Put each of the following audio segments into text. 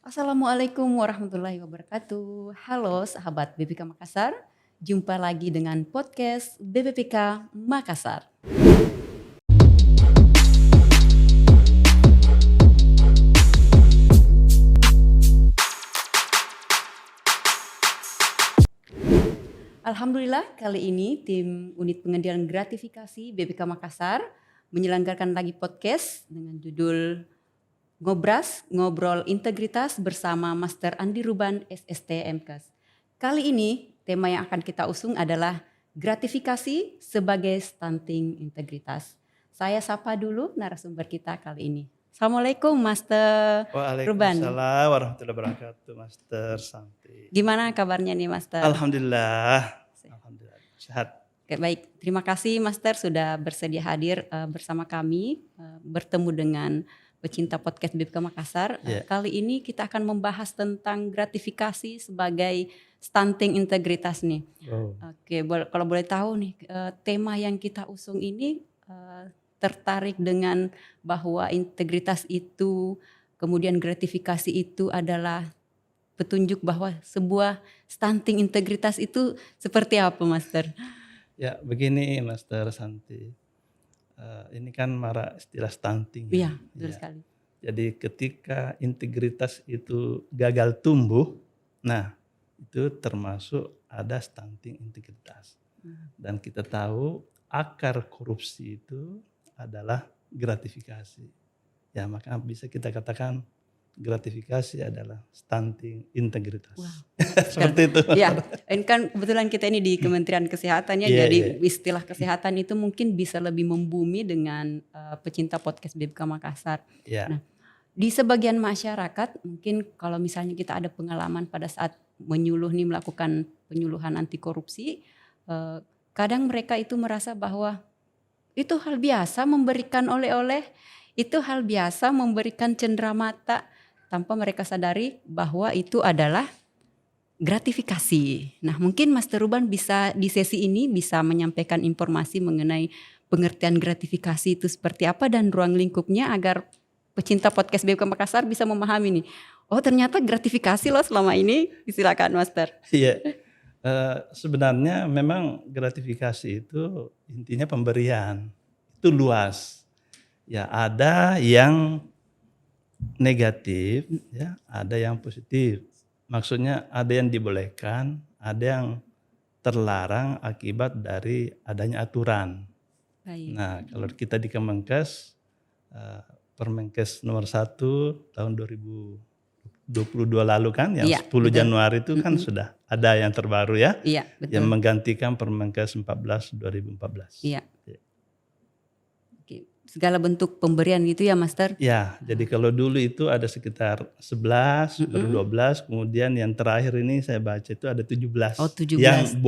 Assalamualaikum warahmatullahi wabarakatuh. Halo sahabat BPK Makassar, jumpa lagi dengan podcast BPPK Makassar. Alhamdulillah kali ini tim unit pengendalian gratifikasi BPK Makassar menyelenggarakan lagi podcast dengan judul Ngobras, Ngobrol Integritas bersama Master Andi Ruban SST MKes. Kali ini tema yang akan kita usung adalah gratifikasi sebagai stunting integritas. Saya sapa dulu narasumber kita kali ini. Assalamualaikum Master Ruban. Waalaikumsalam warahmatullahi wabarakatuh, Master Santi. Gimana kabarnya nih Master? Alhamdulillah, sehat. Oke, baik, terima kasih Master sudah bersedia hadir bersama kami, bertemu dengan pecinta podcast BPK Makassar. Kali ini kita akan membahas tentang gratifikasi sebagai stunting integritas nih. Oke, kalau boleh tahu nih, tema yang kita usung ini tertarik dengan bahwa integritas itu, kemudian gratifikasi itu adalah petunjuk bahwa sebuah stunting integritas itu seperti apa, Master? Ya, begini Master Santi. Ini kan marak istilah stunting. Iya, betul sekali. Jadi ketika integritas itu gagal tumbuh, nah itu termasuk ada stunting integritas. Dan kita tahu akar korupsi itu adalah gratifikasi. Ya, maka bisa kita katakan gratifikasi adalah stunting integritas. Wow. Seperti itu. Ya, ini kan kebetulan kita ini di Kementerian Kesehatan ya, jadi istilah kesehatan itu mungkin bisa lebih membumi dengan pecinta podcast BPK Makassar. Nah, di sebagian masyarakat mungkin kalau misalnya kita ada pengalaman pada saat melakukan penyuluhan anti korupsi, kadang mereka itu merasa bahwa itu hal biasa memberikan oleh-oleh, itu hal biasa memberikan cenderamata, tanpa mereka sadari bahwa itu adalah gratifikasi. Nah, mungkin Master Ruban bisa di sesi ini bisa menyampaikan informasi mengenai pengertian gratifikasi itu seperti apa dan ruang lingkupnya agar pecinta podcast BPK Makassar bisa memahami nih. Oh, ternyata gratifikasi loh selama ini. Silakan Master. Iya. Sebenarnya memang gratifikasi itu intinya pemberian. Itu luas. Ya, ada yang negatif, ya, ada yang positif. Maksudnya ada yang dibolehkan, ada yang terlarang akibat dari adanya aturan. Baik. Nah, kalau kita di Kemenkes, Permenkes nomor 1 tahun 2022 lalu kan, yang 10 Januari itu kan sudah ada yang terbaru ya, yang menggantikan Permenkes 14 2014. Iya. Segala bentuk pemberian gitu ya Master? Ya, jadi kalau dulu itu ada sekitar 11, baru 12, kemudian yang terakhir ini saya baca itu ada 17. Oh, 17. Yang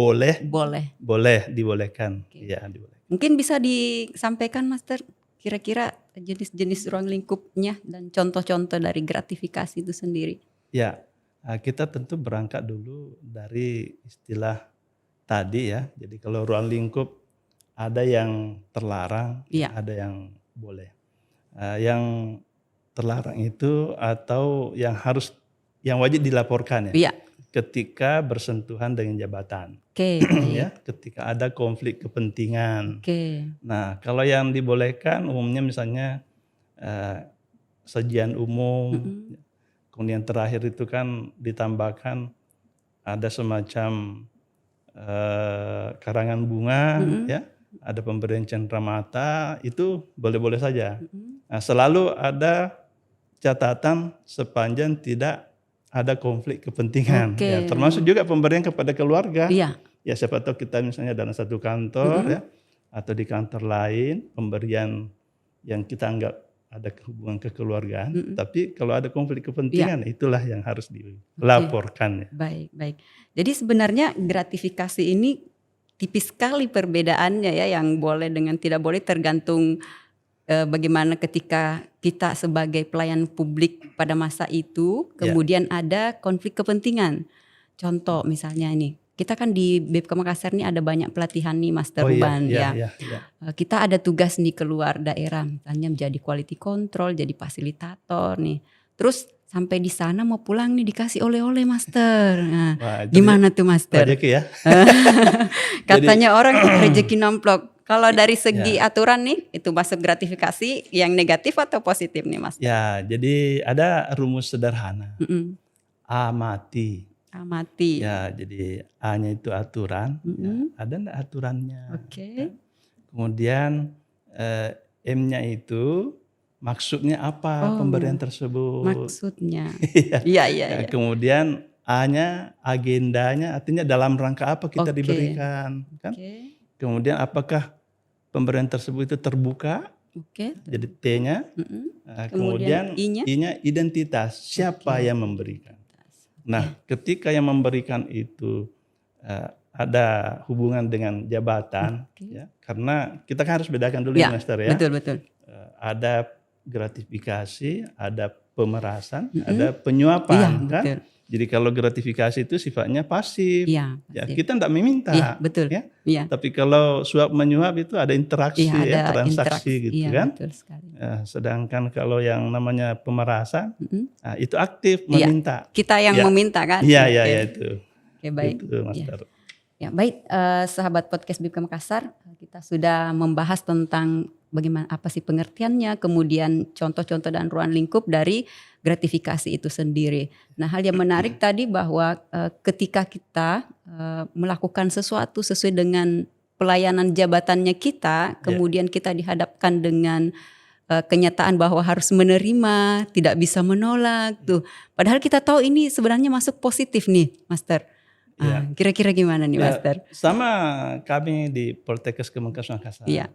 dibolehkan. Ya, dibolehkan. Mungkin bisa disampaikan Master kira-kira jenis-jenis ruang lingkupnya dan contoh-contoh dari gratifikasi itu sendiri. Ya, kita tentu berangkat dulu dari istilah tadi ya. Jadi kalau ruang lingkup ada yang terlarang, ada yang boleh. Yang terlarang itu atau yang wajib dilaporkan ya. Ketika bersentuhan dengan jabatan. Ya, ketika ada konflik kepentingan. Nah, kalau yang dibolehkan umumnya misalnya sajian umum. Kemudian terakhir itu kan ditambahkan ada semacam karangan bunga ya. Ada pemberian cenderamata, itu boleh-boleh saja. Nah, selalu ada catatan sepanjang tidak ada konflik kepentingan. Ya, termasuk juga pemberian kepada keluarga. Ya, siapa tahu kita misalnya dalam satu kantor ya, atau di kantor lain, pemberian yang kita anggap ada hubungan kekeluargaan. Tapi kalau ada konflik kepentingan, itulah yang harus dilaporkan. Ya. Baik. Jadi sebenarnya gratifikasi ini tipis sekali perbedaannya ya, yang boleh dengan tidak boleh tergantung bagaimana ketika kita sebagai pelayan publik pada masa itu, kemudian ada konflik kepentingan. Contoh misalnya ini, kita kan di BPK Makassar ini ada banyak pelatihan nih Master Ruban ya. Kita ada tugas nih keluar daerah, misalnya menjadi quality control, jadi fasilitator nih. Terus sampai di sana mau pulang nih dikasih oleh-oleh Master. Nah, Wah, gimana tuh Master? Rezeki ya. Katanya orang rezeki nomplok. Kalau dari segi Ya. aturan nih, itu masuk gratifikasi yang negatif atau positif nih Master? Ya, jadi ada rumus sederhana. Mm-mm. Amati. Amati. Ya, jadi A-nya itu aturan. Ya, ada enggak aturannya? Oke. Kemudian M-nya itu maksudnya apa pemberian tersebut? Maksudnya. Iya. Iya. Kemudian A-nya agendanya, artinya dalam rangka apa kita diberikan, kan? Kemudian apakah pemberian tersebut itu terbuka? Jadi T-nya. Kemudian I-nya identitas, siapa yang memberikan. Nah, ketika yang memberikan itu ada hubungan dengan jabatan, ya, karena kita kan harus bedakan dulu ya, Master ya. Betul. Ada gratifikasi, ada pemerasan, ada penyuapan, kan? Betul. Jadi kalau gratifikasi itu sifatnya pasif, ya, kita tidak meminta, betul. Ya. Tapi kalau suap menyuap itu ada interaksi, ada transaksi gitu kan. Betul sekali. Sedangkan kalau yang namanya pemerasan, itu aktif meminta. Kita yang meminta kan? Iya itu. Oke, baik. Itu, Master. Ya baik, sahabat podcast BIPK Makassar, kita sudah membahas tentang bagaimana apa sih pengertiannya, kemudian contoh-contoh dan ruang lingkup dari gratifikasi itu sendiri. Nah, hal yang menarik tadi bahwa ketika kita melakukan sesuatu sesuai dengan pelayanan jabatannya kita, kemudian kita dihadapkan dengan kenyataan bahwa harus menerima, tidak bisa menolak tuh. Padahal kita tahu ini sebenarnya masuk positif nih, Master. Kira-kira gimana nih, Master? Sama kami di Poltekkes Kemenkes Makassar. Iya.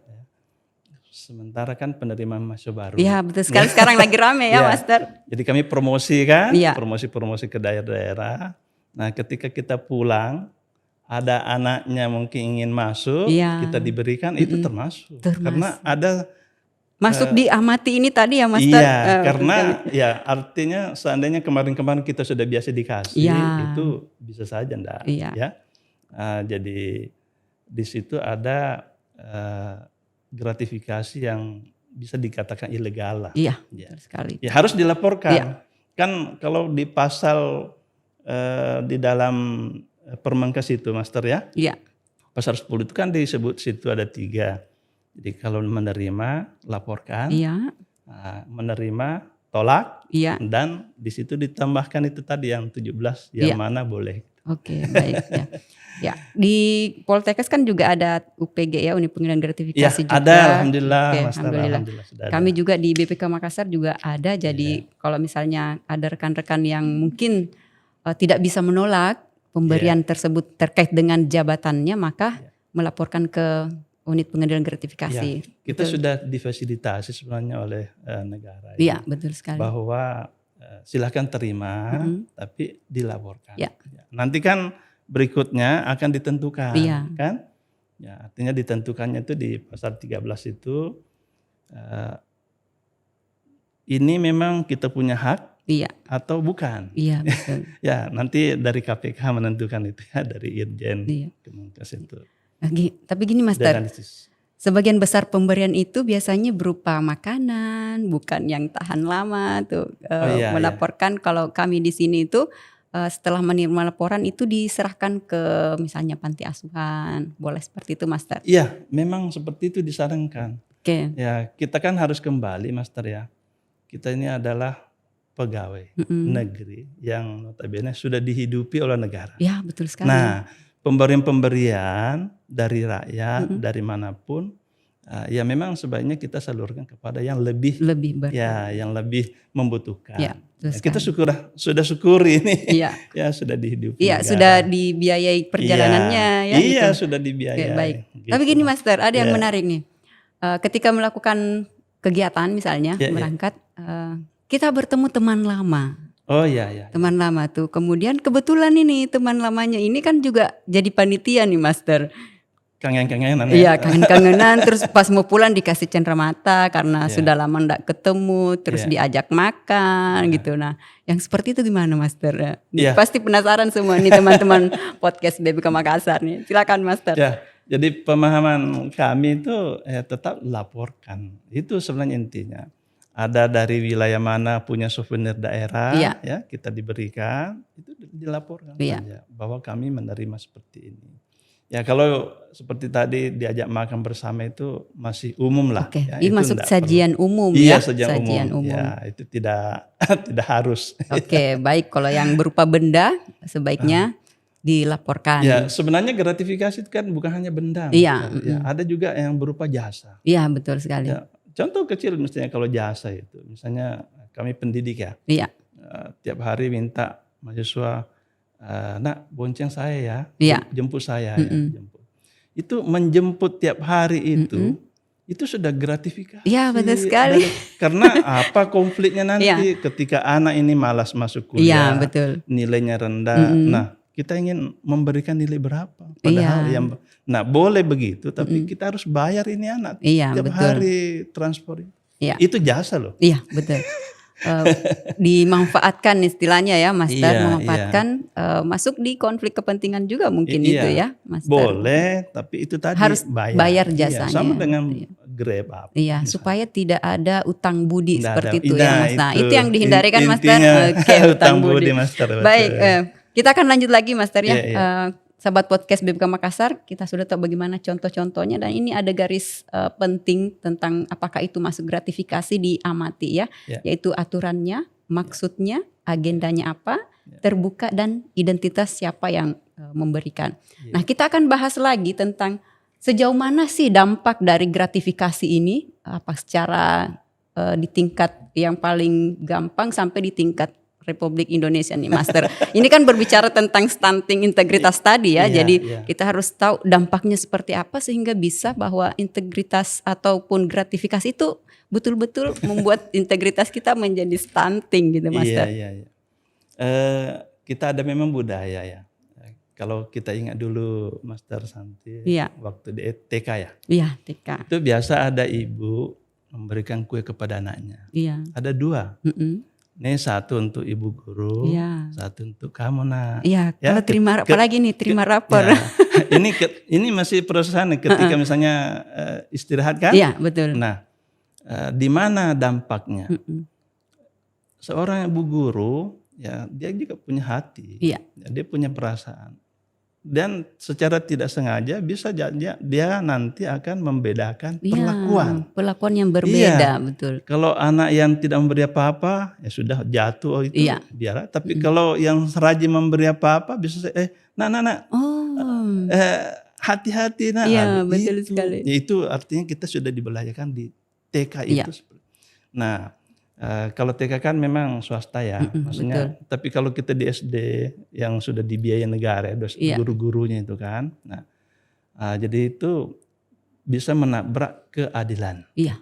Sementara kan penerimaan mahasiswa baru. Iya, betul sekali. Sekarang lagi rame ya, Master. Jadi kami promosi kan, promosi ke daerah-daerah. Nah, ketika kita pulang, ada anaknya mungkin ingin masuk, kita diberikan, itu termasuk. Karena ada masuk di amati ini tadi ya, Master. Iya, karena ya artinya seandainya kemarin-kemarin kita sudah biasa dikasih, itu bisa saja enggak. Ya. Jadi di situ ada gratifikasi yang bisa dikatakan ilegal lah. Iya, betul sekali. Ya harus dilaporkan. Kan kalau di pasal di dalam Permenkes itu, Master ya. Iya. Pasal 10 itu kan disebut situ ada 3. Jadi kalau menerima laporkan, menerima tolak, dan di situ ditambahkan itu tadi yang 17 yang mana boleh. Oke, baik ya. Ya, di Poltekkes kan juga ada UPG ya, unit pengendalian gratifikasi juga. Ada, alhamdulillah, Master, alhamdulillah. Kami juga di BPK Makassar juga ada. Jadi kalau misalnya ada rekan-rekan yang mungkin tidak bisa menolak pemberian tersebut terkait dengan jabatannya, maka melaporkan ke unit pengendalian gratifikasi. Kita sudah difasilitasi sebenarnya oleh negara. Iya, betul sekali. Bahwa silakan terima, tapi dilaporkan. Nanti kan berikutnya akan ditentukan, kan? Ya, artinya ditentukannya itu di pasal 13 itu ini memang kita punya hak atau bukan. Iya, betul. Ya, nanti dari KPK menentukan itu ya, dari Irjen Kemenkes itu. Tapi gini, Master. Sebagian besar pemberian itu biasanya berupa makanan, bukan yang tahan lama tuh. Melaporkan kalau kami di sini itu setelah menerima laporan itu diserahkan ke misalnya panti asuhan, boleh seperti itu, Master? Iya, memang seperti itu disarankan. Ya, kita kan harus kembali, Master ya. Kita ini adalah pegawai negeri yang notabene sudah dihidupi oleh negara. Ya, betul sekali. Nah, pemberian-pemberian dari rakyat, dari manapun, ya memang sebaiknya kita salurkan kepada yang lebih yang lebih membutuhkan. Ya, kita sudah syukuri ini, ya sudah dihidupi. Iya, sudah dibiayai perjalanannya. Iya, gitu. Sudah dibiayai. Baik. Gitu. Tapi gini, Master, ada yang menarik nih. Ketika melakukan kegiatan misalnya berangkat, kita bertemu teman lama. Oh iya. Teman lama tuh. Kemudian kebetulan ini teman lamanya ini kan juga jadi panitia nih, Master. Kangen-kangenan ya. Iya, kangen-kangenan. Terus pas mau pulang dikasih cenderamata karena sudah lama enggak ketemu. Terus diajak makan gitu. Nah, yang seperti itu gimana, Master? Pasti penasaran semua nih teman-teman podcast BPK Makassar nih. Silakan, Master. Ya, jadi pemahaman kami itu tetap laporkan. Itu sebenarnya intinya. ada dari wilayah mana punya souvenir daerah, Iya. ya kita diberikan, itu dilaporkan Iya. saja bahwa kami menerima seperti ini. Ya kalau seperti tadi diajak makan bersama itu masih umum lah. Oke, Ya, ini itu masuk enggak sajian perlu. umum Iya, ya, sajian umum. Ya itu tidak tidak harus. Oke, baik. Kalau yang berupa benda sebaiknya dilaporkan. Ya sebenarnya gratifikasi itu kan bukan hanya benda. Iya. Ya, ada juga yang berupa jasa. Iya, betul sekali. Ya, contoh kecil misalnya kalau jasa itu, misalnya kami pendidik ya. Iya. Tiap hari minta mahasiswa, nak bonceng saya ya, Iya. jemput saya ya, jemput. Itu menjemput tiap hari itu sudah gratifikasi. Iya, betul sekali. Karena apa konfliknya nanti ketika anak ini malas masuk kuliah, Iya, betul. nilainya rendah. Nah, kita ingin memberikan nilai berapa? Padahal nah boleh begitu, tapi kita harus bayar ini anak tiap hari transport. Iya. Itu jasa loh. Iya, betul. Dimanfaatkan istilahnya ya, Master, memanfaatkan masuk di konflik kepentingan juga mungkin itu ya, Master. Boleh, tapi itu tadi harus bayar jasanya. Sama dengan Grab apa. Iya, misalnya. Supaya tidak ada utang budi seperti itu ya, Mas. Nah, itu yang dihindari kan Master. Oke, utang budi. Master. Baik, kita akan lanjut lagi Master ya. Sahabat podcast BPK Makassar, kita sudah tahu bagaimana contoh-contohnya dan ini ada garis penting tentang apakah itu masuk gratifikasi diamati ya, yaitu aturannya, maksudnya, agendanya apa, terbuka dan identitas siapa yang memberikan. Nah, kita akan bahas lagi tentang sejauh mana sih dampak dari gratifikasi ini, apa secara di tingkat yang paling gampang sampai di tingkat Republik Indonesia nih Master. Ini kan berbicara tentang stunting integritas tadi ya. Jadi kita harus tahu dampaknya seperti apa sehingga bisa bahwa integritas ataupun gratifikasi itu betul-betul membuat integritas kita menjadi stunting gitu Master. Iya. Kita ada memang budaya ya. Kalau kita ingat dulu Master Santi waktu di TK ya. Iya, TK. Itu biasa ada ibu memberikan kue kepada anaknya. Iya. Ada 2. Ini satu untuk ibu guru, satu untuk kamu nak. Iya, kalau terima apalagi nih terima rapor. Ya, ini masih prosesan ketika misalnya istirahat kan? Iya, betul. Nah, di mana dampaknya? Seorang ibu guru ya dia juga punya hati, ya, dia punya perasaan. Dan secara tidak sengaja bisa dia nanti akan membedakan perlakuan yang berbeda, betul. Kalau anak yang tidak memberi apa-apa ya sudah jatuh itu biar. Tapi kalau yang rajin memberi apa-apa bisa nak. Hati-hati nak. Iya, betul sekali. Itu artinya kita sudah dibelajarkan di TK itu. Nah, kalau TK kan memang swasta ya, maksudnya. Betul. Tapi kalau kita di SD yang sudah dibiayai negara, guru-gurunya itu kan. Nah, jadi itu bisa menabrak keadilan. Iya.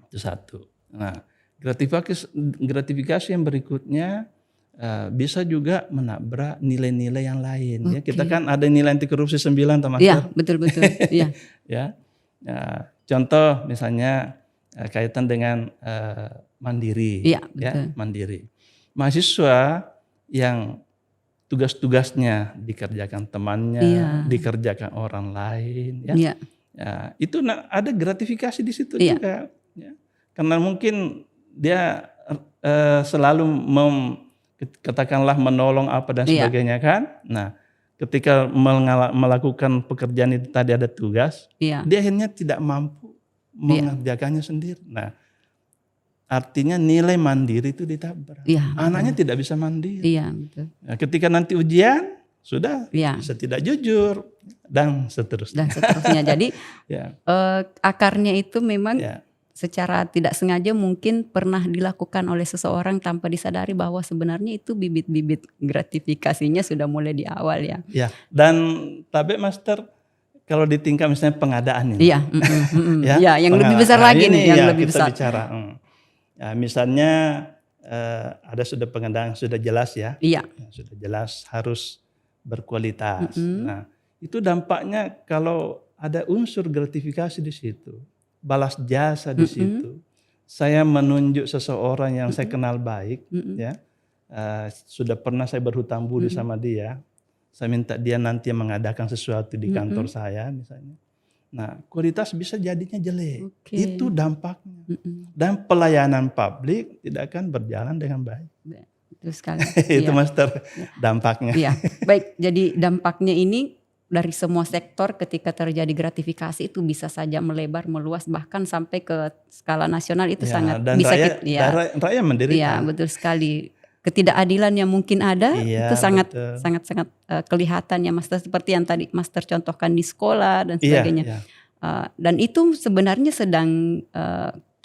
Itu satu. Nah, gratifikasi yang berikutnya bisa juga menabrak nilai-nilai yang lain. Ya, kita kan ada nilai anti korupsi 9, Mas. Iya, betul. Iya. Ya. Nah, contoh misalnya kaitan dengan mandiri, mandiri. Mahasiswa yang tugas-tugasnya dikerjakan temannya, dikerjakan orang lain, itu ada gratifikasi di situ juga. Ya. Karena mungkin dia selalu katakanlah menolong apa dan sebagainya kan. Nah, ketika melakukan pekerjaan itu tadi ada tugas, dia akhirnya tidak mampu mengerjakannya sendiri. Nah, artinya nilai mandiri itu ditabrak. Anaknya tidak bisa mandiri. Iya, betul. Nah, ketika nanti ujian sudah bisa tidak jujur dan seterusnya. Jadi akarnya itu memang secara tidak sengaja mungkin pernah dilakukan oleh seseorang tanpa disadari bahwa sebenarnya itu bibit-bibit gratifikasinya sudah mulai di awal ya. Ya, dan tapi Master kalau di tingkat misalnya pengadaan ini. Yang lebih besar lagi nih, yang lebih kita besar. Bicara. Ya, misalnya ada sudah pengadaan sudah jelas ya. Sudah jelas harus berkualitas. Nah, itu dampaknya kalau ada unsur gratifikasi di situ, balas jasa di situ. Saya menunjuk seseorang yang saya kenal baik, ya, sudah pernah saya berhutang budi sama dia. Saya minta dia nanti mengadakan sesuatu di kantor saya misalnya. Nah, kualitas bisa jadinya jelek. Oke. Itu dampaknya. Dan pelayanan publik tidak akan berjalan dengan baik. Betul sekali. Itu Iya. Master dampaknya. Iya, baik. Jadi dampaknya ini dari semua sektor ketika terjadi gratifikasi itu bisa saja melebar, meluas, bahkan sampai ke skala nasional itu Ya, sangat dan bisa rakyat menderita. Iya, betul sekali. Ketidakadilan yang mungkin ada Iya, itu sangat betul. kelihatan ya Master, seperti yang tadi Master contohkan di sekolah dan Iya, sebagainya. iya. Dan itu sebenarnya sedang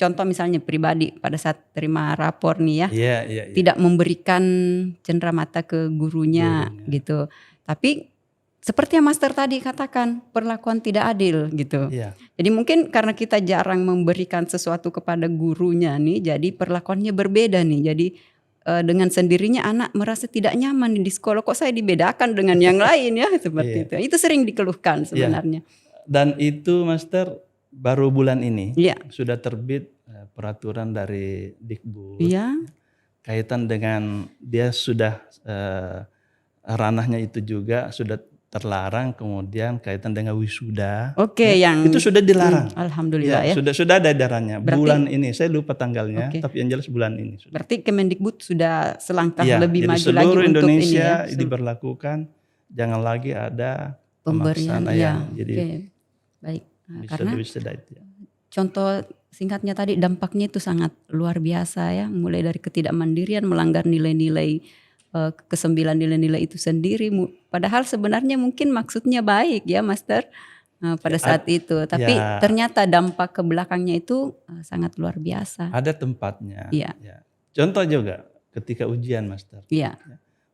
contoh misalnya pribadi pada saat terima rapor nih ya, Iya, iya. tidak memberikan cenderamata ke gurunya gitu. Tapi seperti yang Master tadi katakan, perlakuan tidak adil gitu. Iya. Jadi mungkin karena kita jarang memberikan sesuatu kepada gurunya nih, jadi perlakuannya berbeda nih. Jadi dengan sendirinya anak merasa tidak nyaman di sekolah, kok saya dibedakan dengan yang lain ya, seperti itu. Itu sering dikeluhkan sebenarnya. Dan itu Master baru bulan ini sudah terbit peraturan dari Dikbud. Kaitan dengan dia sudah ranahnya itu juga sudah terlarang, kemudian kaitan dengan wisuda. Yang itu sudah dilarang. Alhamdulillah ya. Sudah ada edarannya. Bulan ini, saya lupa tanggalnya, tapi yang jelas bulan ini. Berarti Kemendikbud sudah selangkah lebih maju lagi untuk seluruh Indonesia ini ya. Diberlakukan, jangan lagi ada pemberian. Jadi baik. Karena wisuda itu. Contoh singkatnya tadi, dampaknya itu sangat luar biasa ya, mulai dari ketidakmandirian, melanggar nilai-nilai kesembilan nilai-nilai itu sendiri, padahal sebenarnya mungkin maksudnya baik ya Master pada saat itu, tapi ternyata dampak ke belakangnya itu sangat luar biasa. Ada tempatnya. Contoh juga ketika ujian Master.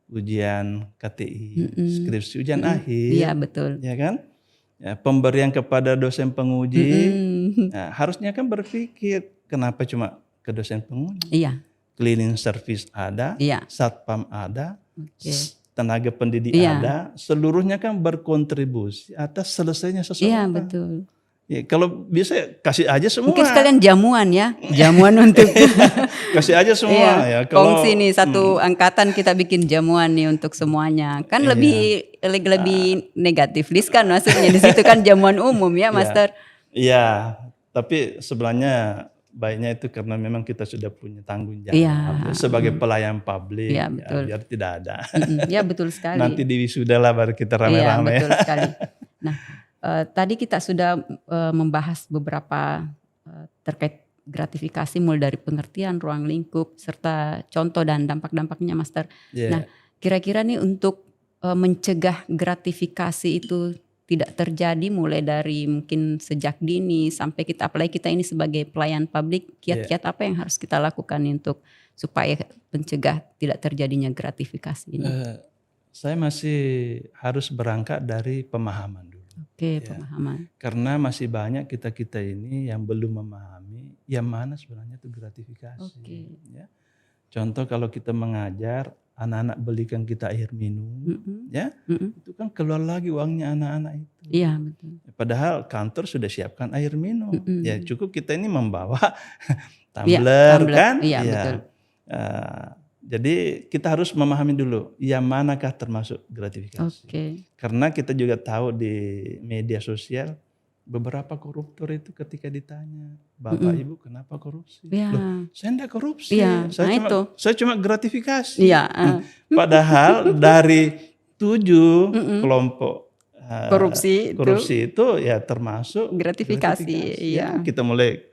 Ujian KTI, skripsi, ujian akhir. Iya betul. Ya kan? Pemberian kepada dosen penguji, harusnya kan berpikir kenapa cuma ke dosen penguji. Cleaning service ada, satpam ada, tenaga pendidik ada, seluruhnya kan berkontribusi atas selesainya sesuatu. Iya betul. Ya, kalau bisa kasih aja semua. Mungkin sekalian jamuan ya, jamuan untuk kasih aja semua ya. Kalau kongsi nih satu angkatan kita bikin jamuan nih untuk semuanya, kan lebih negatif list kan maksudnya di situ kan jamuan umum ya Master. Iya, tapi sebenarnya baiknya itu karena memang kita sudah punya tanggung jawab sebagai pelayan publik, biar tidak ada. Ya betul sekali. Nanti di wisuda lah baru kita rame-rame. Iya betul sekali. Nah tadi kita sudah membahas beberapa terkait gratifikasi, mulai dari pengertian, ruang lingkup, serta contoh dan dampak-dampaknya Master. Nah kira-kira nih untuk mencegah gratifikasi itu tidak terjadi, mulai dari mungkin sejak dini sampai kita, apalagi kita ini sebagai pelayan publik, kiat-kiat apa yang harus kita lakukan untuk supaya mencegah tidak terjadinya gratifikasi ini? Saya masih harus berangkat dari pemahaman dulu. Pemahaman. Karena masih banyak kita ini yang belum memahami yang mana sebenarnya itu gratifikasi. Ya. Contoh kalau kita mengajar, anak-anak belikan kita air minum, itu kan keluar lagi uangnya anak-anak itu. Iya betul. Padahal kantor sudah siapkan air minum, ya cukup kita ini membawa tumbler kan. Iya betul. Jadi kita harus memahami dulu, yang manakah termasuk gratifikasi. Karena kita juga tahu di media sosial, beberapa koruptor itu ketika ditanya, Bapak Ibu kenapa korupsi? Loh, saya enggak korupsi, saya cuma gratifikasi. Padahal dari 7 kelompok korupsi itu ya termasuk gratifikasi. Kita mulai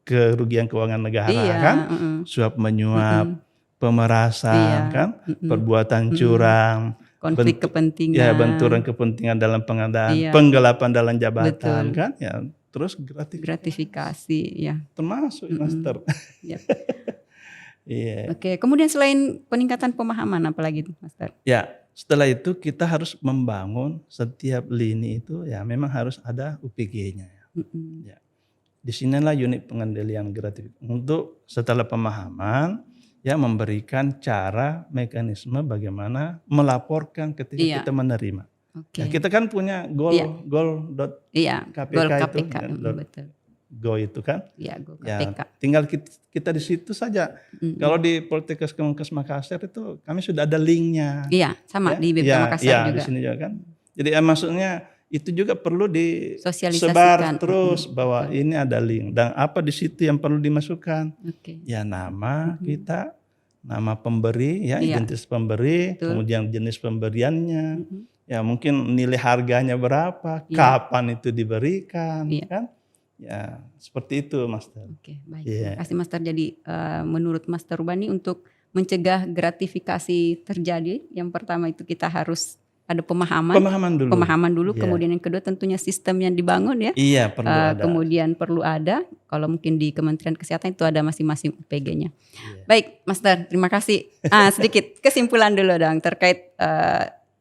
kerugian keuangan negara kan, suap menyuap, pemerasan kan, perbuatan curang, konflik kepentingan. Ya, benturan kepentingan dalam pengadaan, penggelapan dalam jabatan kan, ya terus gratifikasi ya. Termasuk Master. Kemudian selain peningkatan pemahaman apalagi Master? Ya, setelah itu kita harus membangun setiap lini itu ya memang harus ada UPG-nya. Ya. Di sinilah unit pengendalian gratifikasi untuk setelah pemahaman ya memberikan cara mekanisme bagaimana melaporkan ketika kita menerima. Ya, kita kan punya goal.kpk itu. Go itu kan. Go KPK. Tinggal kita di situ saja. Kalau di Poltekkes Kemenkes Makassar itu kami sudah ada linknya. Sama di BPK Makassar juga. Di sini juga kan. Jadi maksudnya itu juga perlu Sosialisasikan. disebar terus bahwa ini ada link dan apa di situ yang perlu dimasukkan. Ya nama kita, nama pemberi, ya identitas pemberi, kemudian jenis pemberiannya, ya mungkin nilai harganya berapa, kapan itu diberikan, kan? Ya seperti itu, Master. Oke, baik. Terima kasih, Master. Jadi menurut Master Ruban ini untuk mencegah gratifikasi terjadi, yang pertama itu kita harus ada pemahaman dulu. Kemudian yang kedua tentunya sistem yang dibangun ya. Iya, perlu ada. Kemudian perlu ada, kalau mungkin di Kementerian Kesehatan itu ada masing-masing UPG-nya. Baik, Master, terima kasih. Sedikit kesimpulan dulu dong terkait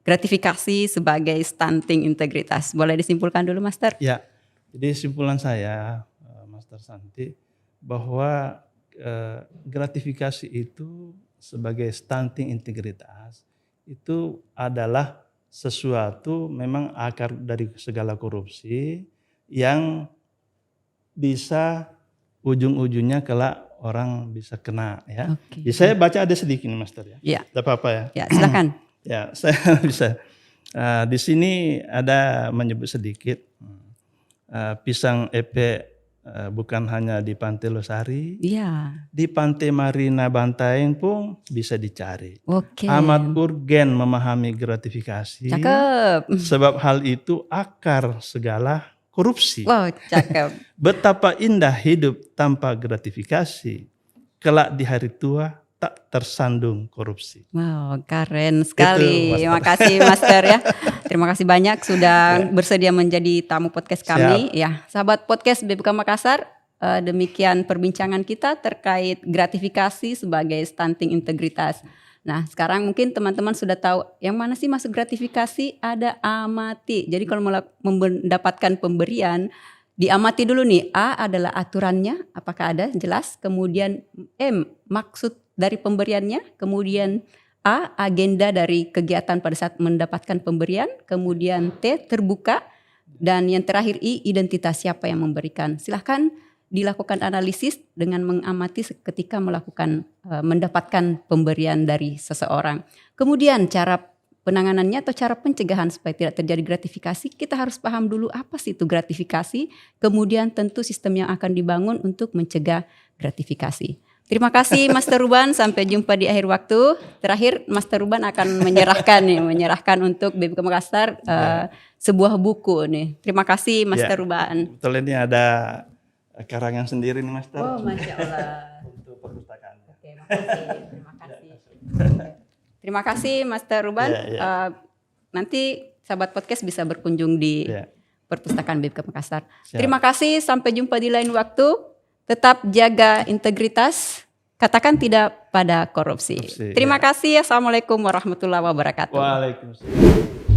gratifikasi sebagai stunting integritas. Boleh disimpulkan dulu, Master? Ya, jadi simpulan saya, Master Santi, bahwa gratifikasi itu sebagai stunting integritas itu adalah sesuatu memang akar dari segala korupsi yang bisa ujung-ujungnya kelak orang bisa kena ya. Jadi saya baca ada sedikit nih, Master ya. Iya. Tidak apa-apa ya. Ya, silakan. Ya, saya bisa. Di sini ada menyebut sedikit pisang epe bukan hanya di Pantai Losari, di Pantai Marina Bantaeng pun bisa dicari. Amat urgen memahami gratifikasi. Cakep. Sebab hal itu akar segala korupsi. Wow, cakep. Betapa indah hidup tanpa gratifikasi. Kelak di hari tua tak tersandung korupsi. Wow, keren sekali. Terima kasih, Master ya. Terima kasih banyak sudah bersedia menjadi tamu podcast kami. Ya, sahabat podcast BPK Makassar, demikian perbincangan kita terkait gratifikasi sebagai stunting integritas. Nah, sekarang mungkin teman-teman sudah tahu yang mana sih masuk gratifikasi, ada amati. Jadi kalau mendapatkan pemberian, diamati dulu nih, A adalah aturannya, apakah ada, jelas. Kemudian M, maksud dari pemberiannya. Kemudian A, agenda dari kegiatan pada saat mendapatkan pemberian. Kemudian T, terbuka. Dan yang terakhir I, identitas siapa yang memberikan. Silahkan dilakukan analisis dengan mengamati ketika mendapatkan pemberian dari seseorang. Kemudian cara penanganannya atau cara pencegahan supaya tidak terjadi gratifikasi, kita harus paham dulu apa sih itu gratifikasi, kemudian tentu sistem yang akan dibangun untuk mencegah gratifikasi. Terima kasih Master Ruban, sampai jumpa di akhir waktu. Terakhir Master Ruban akan menyerahkan untuk BPK Makassar sebuah buku nih. Terima kasih Master Ruban. Betul, ini ada karangan sendiri nih, Master. Oh, Masya Allah. Untuk perpustakaan. Oke, makasih. Terima kasih Master Ruban. Nanti sahabat podcast bisa berkunjung di perpustakaan BPK Makassar. Terima kasih, sampai jumpa di lain waktu. Tetap jaga integritas, katakan tidak pada korupsi. Terima kasih. Assalamualaikum warahmatullahi wabarakatuh. Waalaikumsalam.